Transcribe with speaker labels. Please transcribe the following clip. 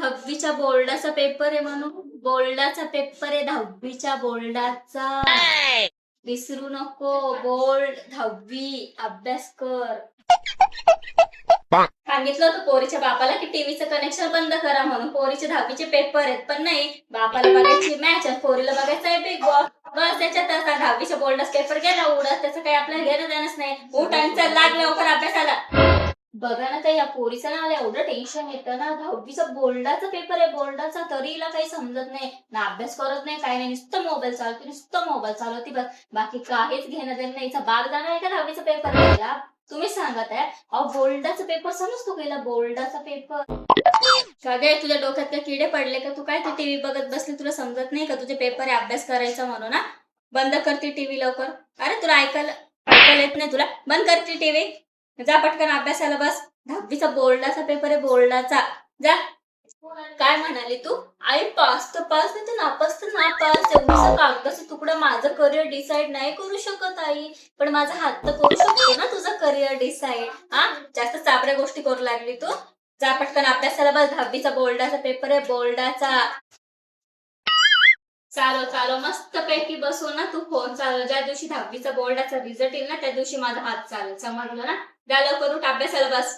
Speaker 1: 10वीच्या बोर्डाचा पेपर आहे म्हणून बोर्डाचा पेपर आहे 10वीच्या बोर्डाचा. विसरू नको. बोर्ड 10वी अभ्यास कर. सांगितलं होतं पोरीच्या बापाला की टीव्हीचं कनेक्शन बंद करा म्हणून. पोरीचे 10वीचे पेपर आहेत पण नाही. बापाला बघायची मॅच आणि पोरीला बघायचं आहे बिग बॉस. बस त्याच्यात 10वीच्या बोर्डाचा पेपर गेला उडत. त्याचं काही आपल्याला घेणं देणंच नाही. उठ आणि चल लाग लवकर अभ्यासाला. बघा ना त्या पोरीचं ना मला एवढं टेन्शन येतं ना. 10वीचा बोर्डाचा पेपर आहे बोर्डाचा, तरी हिला काही समजत नाही ना. अभ्यास करत नाही काही नाही. नुसतं मोबाईल चालवती बस. बाकी काहीच घेणं देणं नाही. हिचा बाग जाणार आहे का 10वीचा पेपर द्यायला? तुम्ही सांगत आहे. अहो बोर्डाचा पेपर समजतो गेला. बोर्डाचा पेपर का गे तुझ्या डोक्यात काय किडे पडले का? तू काय ते टीव्ही बघत बसली? तुला समजत नाही का तुझे पेपर आहे अभ्यास करायचा म्हणून? ना बंद करते टीव्ही लवकर. अरे तुला ऐकायला येत नाही? तुला बंद करते टीव्ही. जा पटकन अभ्यासाला बस. 10वीचा बोर्डाचा पेपर आहे बोर्डाचा. जा. काय म्हणाली तू? आई पास तर पास नाही तर नापास तर नापास. एवढंसं कागदाचं तुकडं माझं करिअर डिसाईड नाही करू शकत आई. पण माझा हात तर करू शकतो ना तुझं करिअर डिसाईड. हा जास्त चाबऱ्या गोष्टी करू लागली तू. जा पटकन अभ्यासाला बस. 10वीचा बोर्डाचा पेपर आहे बोर्डाचा. चालो मस्त पैकी बसू ना तू फोन चालव. ज्या दिवशी 10वीचा बोर्डाचा रिझल्ट येईल ना त्या दिवशी माझा हात चालेल. समजलं ना? द्या लवकर उठ अभ्यासाला बस.